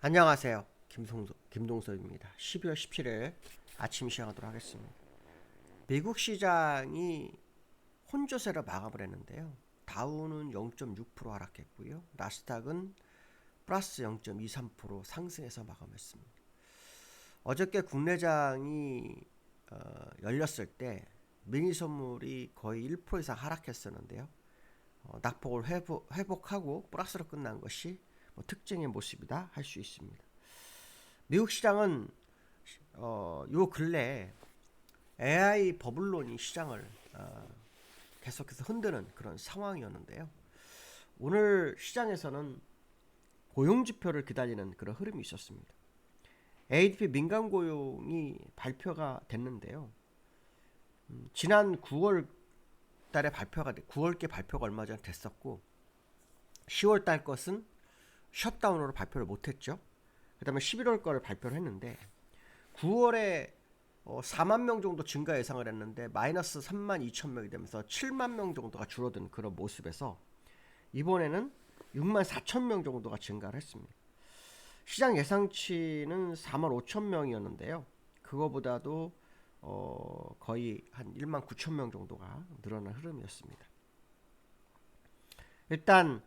안녕하세요. 김동섭입니다. 12월 17일 아침 시작하도록 하겠습니다. 미국 시장이 혼조세로 마감을 했는데요. 다우는 0.6% 하락했고요. 나스닥은 플러스 0.23% 상승해서 마감했습니다. 어저께 국내장이 열렸을 때 미니 선물이 거의 1% 이상 하락했었는데요. 낙폭을 회복하고 플러스로 끝난 것이 특징의 모습이다 할 수 있습니다. 미국 시장은 요 근래 AI 버블론이 시장을 계속해서 흔드는 그런 상황이었는데요. 오늘 시장에서는 고용 지표를 기다리는 그런 흐름이 있었습니다. ADP 민간 고용이 발표가 됐는데요. 지난 9월 달에 9월께 발표가 얼마 전에 됐었고 10월 달 것은 셧다운으로 발표를 못했죠. 그 다음에 11월 거를 발표를 했는데 9월에 4만 명 정도 증가 예상을 했는데 마이너스 3만 2천 명이 되면서 7만 명 정도가 줄어든 그런 모습에서 이번에는 6만 4천 명 정도가 증가를 했습니다. 시장 예상치는 4만 5천 명이었는데요. 그거보다도 거의 한 1만 9천 명 정도가 늘어난 흐름이었습니다. 일단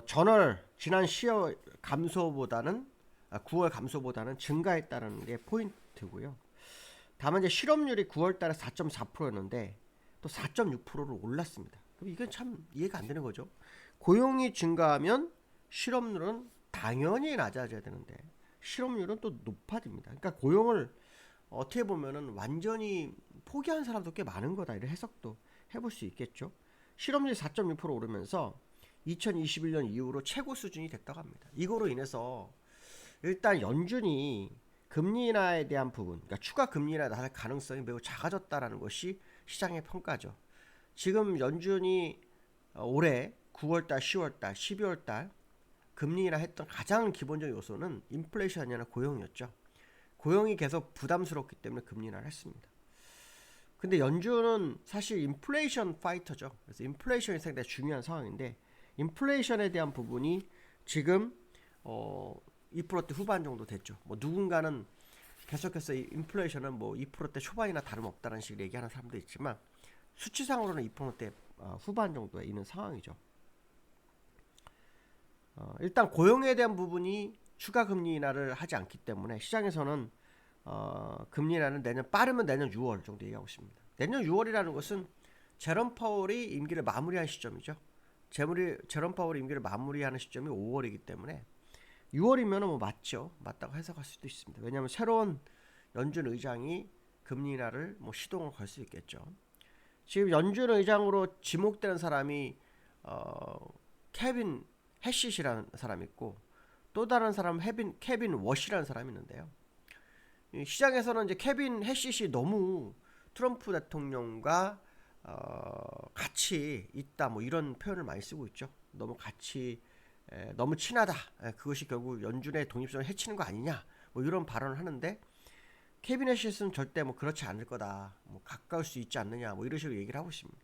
전월 지난 10월 감소보다는 9월 감소보다는 증가했다는 게 포인트고요. 다만 이제 실업률이 9월 달에 4.4%였는데 또 4.6%로 올랐습니다. 그럼 이건 참 이해가 안 되는 거죠. 고용이 증가하면 실업률은 당연히 낮아져야 되는데 실업률은 또 높아집니다. 그러니까 고용을 어떻게 보면은 완전히 포기한 사람도 꽤 많은 거다 이런 해석도 해볼 수 있겠죠. 실업률이 4.6% 오르면서 2021년 이후로 최고 수준이 됐다고 합니다. 이거로 인해서 일단 연준이 금리 인하에 대한 부분, 그러니까 추가 금리 인하에 나설 가능성이 매우 작아졌다라는 것이 시장의 평가죠. 지금 연준이 올해 9월달, 10월달, 12월달 금리 인하 했던 가장 기본적인 요소는 인플레이션이 아니라 고용이었죠. 고용이 계속 부담스럽기 때문에 금리 인하를 했습니다. 근데 연준은 사실 인플레이션 파이터죠. 그래서 인플레이션이 상당히 중요한 상황인데 인플레이션에 대한 부분이 지금 2%대 후반 정도 됐죠. 뭐 누군가는 계속해서 이 인플레이션은 뭐 2%대 초반이나 다름없다는 식으로 얘기하는 사람도 있지만 수치상으로는 2%대 후반 정도에 있는 상황이죠. 일단 고용에 대한 부분이 추가 금리 인하를 하지 않기 때문에 시장에서는 금리 인하는 빠르면 내년 6월 정도 얘기하고 있습니다. 내년 6월이라는 것은 제롬 파월이 임기를 마무리한 시점이죠. 제롬 파월이 임기를 마무리하는 시점이 5월이기 때문에 6월이면 뭐 맞다고 해석할 수도 있습니다. 왜냐하면 새로운 연준 의장이 금리 인하를 뭐 시동을 걸 수 있겠죠. 지금 연준 의장으로 지목되는 사람이 케빈 해시시라는 사람이 있고 또 다른 사람 케빈 워시라는 사람이 있는데요. 시장에서는 이제 케빈 해시시 너무 트럼프 대통령과 같이 있다 뭐 이런 표현을 많이 쓰고 있죠. 너무 친하다. 그것이 결국 연준의 독립성을 해치는 거 아니냐. 뭐 이런 발언을 하는데 케빈 해시스는 절대 뭐 그렇지 않을 거다. 뭐 가까울 수 있지 않느냐. 뭐 이런 식으로 얘기를 하고 있습니다.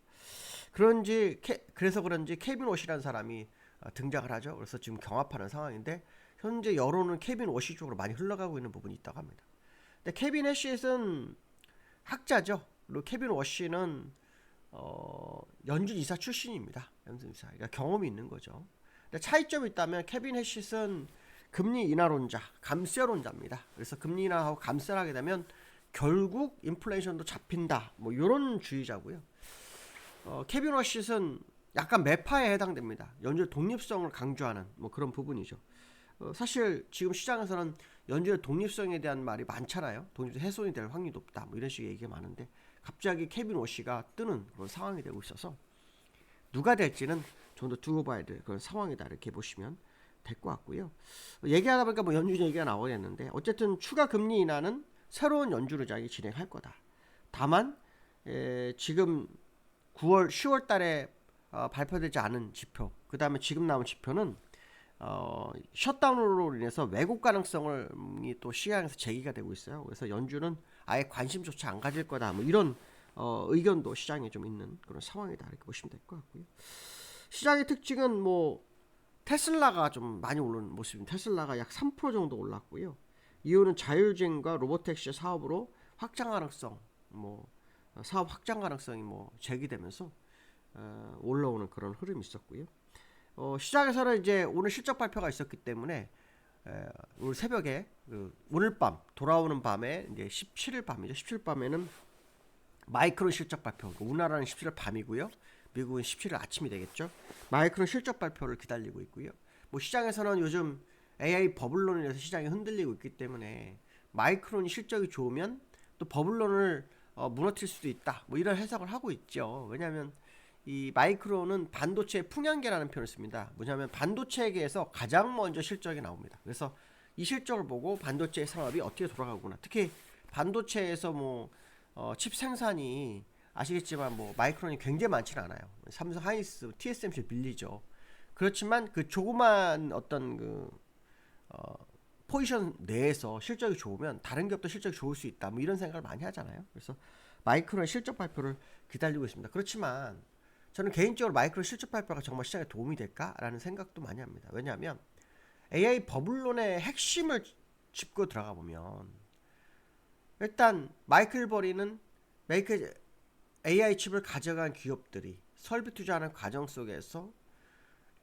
그래서 그런지 케빈 워시라는 사람이 등장을 하죠. 그래서 지금 경합하는 상황인데 현재 여론은 케빈 워시 쪽으로 많이 흘러가고 있는 부분이 있다고 합니다. 근데 케빈 해시스는 학자죠. 그리고 케빈 워시는 연준 이사 출신입니다. 연준 이사. 그러니까 경험이 있는 거죠. 근데 차이점이 있다면 케빈 해시스는 금리 인하론자, 감세론자입니다. 그래서 금리 인하하고 감세를 하게 되면 결국 인플레이션도 잡힌다. 뭐 이런 주의자고요. 케빈 워시는 약간 매파에 해당됩니다. 연준 독립성을 강조하는 뭐 그런 부분이죠. 사실 지금 시장에서는 연준의 독립성에 대한 말이 많잖아요. 독립성 훼손이 될 확률이 높다. 뭐 이런 식의 얘기가 많은데 갑자기 케빈 워시가 뜨는 그런 상황이 되고 있어서 누가 될지는 좀 더 두고 봐야 될 그런 상황이다 이렇게 보시면 될 것 같고요. 얘기하다 보니까 뭐 연준 얘기가 나오겠는데 어쨌든 추가 금리 인하는 새로운 연준 의장이 진행할 거다. 다만 지금 9월, 10월 달에 발표되지 않은 지표, 그 다음에 지금 나온 지표는 셧다운으로 인해서 왜곡 가능성이 또 시장에서 제기가 되고 있어요. 그래서 연준은 아예 관심조차 안 가질 거다. 뭐 이런 의견도 시장에 좀 있는 그런 상황이다 이렇게 보시면 될 것 같고요. 시장의 특징은 뭐 테슬라가 좀 많이 오른 모습입니다. 테슬라가 약 3% 정도 올랐고요. 이유는 자율주행과 로보택시 사업으로 확장 가능성, 뭐 사업 확장 가능성이 뭐 제기되면서 올라오는 그런 흐름이 있었고요. 시장에서는 이제 오늘 실적 발표가 있었기 때문에 오늘 새벽에 오늘 밤 돌아오는 밤에 이제 17일 밤이죠. 17일 밤에는 마이크론 실적 발표. 우리나라는 17일 밤이고요. 미국은 17일 아침이 되겠죠. 마이크론 실적 발표를 기다리고 있고요. 뭐 시장에서는 요즘 AI 버블론에 대해서 시장이 흔들리고 있기 때문에 마이크론이 실적이 좋으면 또 버블론을 무너뜨릴 수도 있다. 뭐 이런 해석을 하고 있죠. 왜냐하면 이 마이크론은 반도체 풍향계라는 표현을 씁니다. 뭐냐면 반도체계에서 가장 먼저 실적이 나옵니다. 그래서 이 실적을 보고 반도체 산업이 어떻게 돌아가구나. 특히 반도체에서 뭐 칩 생산이 아시겠지만 뭐 마이크론이 굉장히 많지는 않아요. 삼성, 하이닉스, TSMC 밀리죠. 그렇지만 그 조그만 어떤 포지션 내에서 실적이 좋으면 다른 기업도 실적이 좋을 수 있다. 뭐 이런 생각을 많이 하잖아요. 그래서 마이크론 실적 발표를 기다리고 있습니다. 그렇지만 저는 개인적으로 마이크론 실적 발표가 정말 시장에 도움이 될까라는 생각도 많이 합니다. 왜냐하면 AI 버블론의 핵심을 짚고 들어가 보면 일단 마이클 버리는 AI 칩을 가져간 기업들이 설비 투자하는 과정 속에서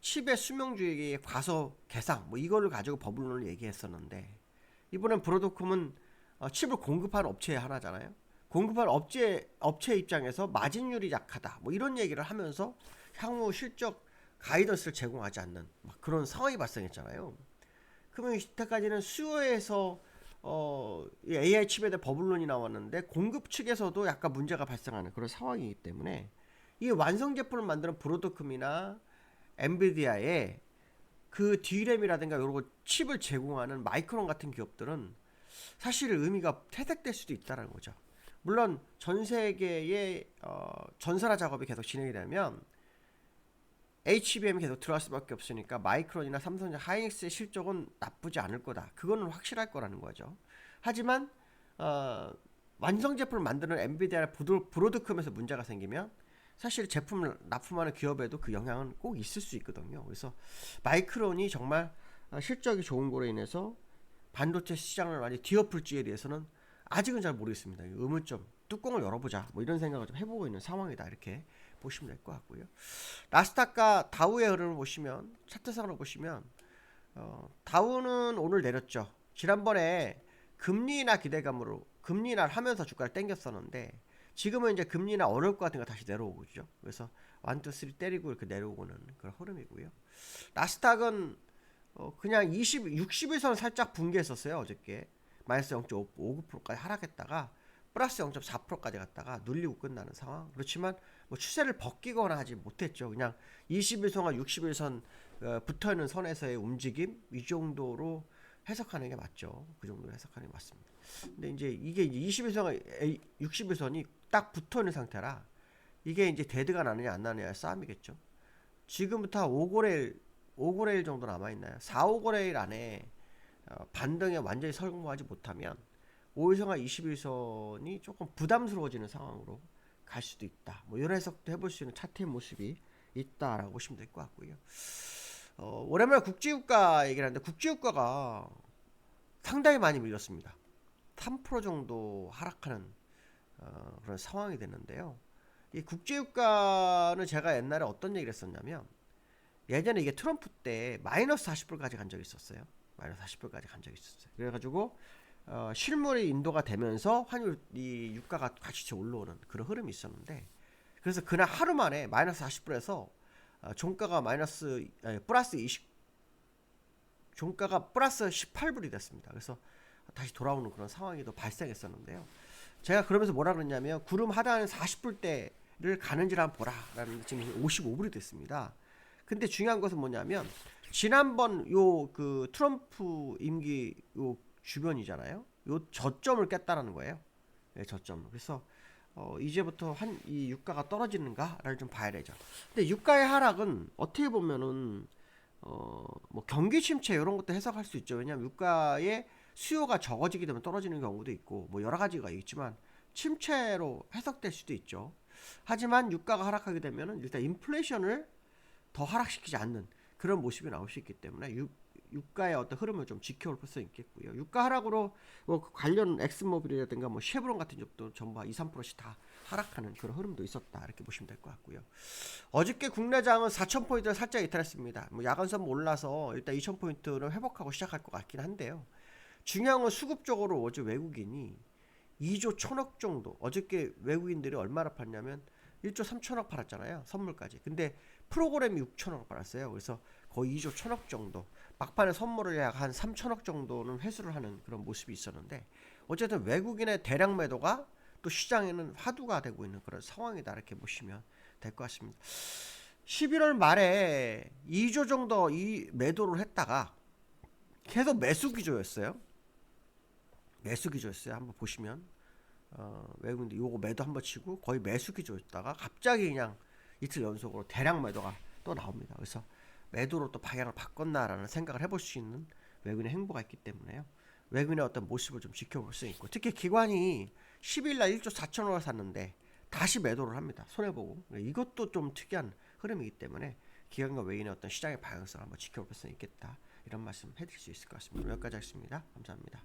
칩의 수명주의의 과소 개상 뭐 이거를 가지고 버블론을 얘기했었는데 이번엔 브로드콤은 칩을 공급하는 업체 하나잖아요. 공급하는 업체 입장에서 마진율이 약하다 뭐 이런 얘기를 하면서 향후 실적 가이던스를 제공하지 않는 그런 상황이 발생했잖아요. 그러면 이때까지는 수요에서 AI 칩에 대한 버블론이 나왔는데 공급 측에서도 약간 문제가 발생하는 그런 상황이기 때문에 이 완성 제품을 만드는 브로드컴이나 엔비디아의 그 D램이라든가 이런 거 칩을 제공하는 마이크론 같은 기업들은 사실 의미가 퇴색될 수도 있다는 거죠. 물론 전 세계의 전산화 작업이 계속 진행이 되면 HBM이 계속 들어갈 수밖에 없으니까 마이크론이나 삼성전자, 하이닉스의 실적은 나쁘지 않을 거다. 그거는 확실할 거라는 거죠. 하지만 완성 제품을 만드는 엔비디아 브로드컴에서 문제가 생기면 사실 제품을 납품하는 기업에도 그 영향은 꼭 있을 수 있거든요. 그래서 마이크론이 정말 실적이 좋은 거로 인해서 반도체 시장을 많이 뒤엎을지에 대해서는 아직은 잘 모르겠습니다. 의문점, 뚜껑을 열어보자 뭐 이런 생각을 좀 해보고 있는 상황이다 이렇게 보시면 될 것 같고요. 나스닥과 다우의 흐름을 보시면 차트상으로 보시면 다우는 오늘 내렸죠. 지난번에 금리 인하 기대감으로 금리 인하를 하면서 주가를 땡겼었는데 지금은 이제 금리 인하 어려울 것 같은 거 다시 내려오고 있죠. 그래서 1, 2, 3 때리고 이렇게 내려오고는 그런 흐름이고요. 나스닥은 그냥 60일선 살짝 붕괴했었어요. 어저께 마이너스 0.59%까지 하락했다가 플러스 0.4%까지 갔다가 눌리고 끝나는 상황. 그렇지만 뭐 추세를 벗기거나 하지 못했죠. 그냥 21선과 60일선 붙어있는 선에서의 움직임 이 정도로 해석하는 게 맞죠. 그 정도로 해석하는 게 맞습니다. 근데 이제 이게 21선과 60일선이 딱 붙어있는 상태라 이게 이제 데드가 나느냐 안 나느냐의 싸움이겠죠. 지금부터 5거래일 정도 남아있나요? 4, 5거래일 안에 반등에 완전히 성공하지 못하면 5일선과 21선이 조금 부담스러워지는 상황으로 갈 수도 있다. 뭐 이런 해석도 해볼 수 있는 차트의 모습이 있다라고 보시면 될 것 같고요. 오랜만에 국제유가 얘기를 하는데 국제유가가 상당히 많이 밀렸습니다. 3% 정도 하락하는 그런 상황이 됐는데요. 이 국제유가는 제가 옛날에 어떤 얘기를 했었냐면 예전에 이게 트럼프 때 마이너스 40불까지 간 적이 있었어요. 마이너스 40불까지 간 적이 있었어요. 그래가지고 실물이 인도가 되면서 환율이 유가가 같이 올라오는 그런 흐름이 있었는데 그래서 그날 하루 만에 마이너스 40불에서 종가가 플러스 20 종가가 플러스 18불이 됐습니다. 그래서 다시 돌아오는 그런 상황이 또 발생했었는데요. 제가 그러면서 뭐라 그랬냐면 구름 하단 40불대를 가는지를 한번 보라라는 지금 55불이 됐습니다. 근데 중요한 것은 뭐냐면 지난번 그 트럼프 임기 요 주변이잖아요. 요 저점을 깼다라는 거예요. 네, 저점. 그래서 이제부터 이 유가가 떨어지는가를 좀 봐야 되죠. 근데 유가의 하락은 어떻게 보면은 뭐 경기 침체 이런 것도 해석할 수 있죠. 왜냐하면 유가의 수요가 적어지게 되면 떨어지는 경우도 있고 뭐 여러 가지가 있지만 침체로 해석될 수도 있죠. 하지만 유가가 하락하게 되면은 일단 인플레이션을 더 하락시키지 않는 그런 모습이 나올 수 있기 때문에 유가의 어떤 흐름을 좀 지켜볼 필요가 있겠고요. 유가 하락으로 뭐 관련 엑스모빌이라든가 뭐 쉐브론 같은 쪽도 전부 2~3%씩 다 하락하는 그런 흐름도 있었다, 이렇게 보시면 될 것 같고요. 어저께 국내장은 4,000포인트를 살짝 이탈했습니다. 뭐 야간선 올라서 일단 2,000포인트를 회복하고 시작할 것 같긴 한데요. 중요한 건 수급적으로 어제 외국인이 2조 1,000억 정도, 어저께 외국인들이 얼마나 팔냐면 1조 3천억 팔았잖아요. 선물까지. 근데 프로그램이 6천억 팔았어요. 그래서 거의 2조 1,000억 정도, 막판에 선물을 약 한 3천억 정도는 회수를 하는 그런 모습이 있었는데, 어쨌든 외국인의 대량 매도가 또 시장에는 화두가 되고 있는 그런 상황이다, 이렇게 보시면 될 것 같습니다. 11월 말에 2조 정도 이 매도를 했다가 계속 매수 기조였어요. 매수 기조였어요. 한번 보시면 외국인들 요거 매도 한번 치고 거의 매수 기조였다가 갑자기 그냥 이틀 연속으로 대량 매도가 또 나옵니다. 그래서 매도로 또 방향을 바꿨나라는 생각을 해볼 수 있는 외국인의 행보가 있기 때문에요. 외국인의 어떤 모습을 좀 지켜볼 수 있고, 특히 기관이 10일날 1조 4천억을 샀는데 다시 매도를 합니다. 손해보고. 이것도 좀 특이한 흐름이기 때문에 기관과 외인의 어떤 시장의 방향성을 한번 지켜볼 수 있겠다, 이런 말씀 해드릴 수 있을 것 같습니다. 여기까지 하겠습니다. 감사합니다.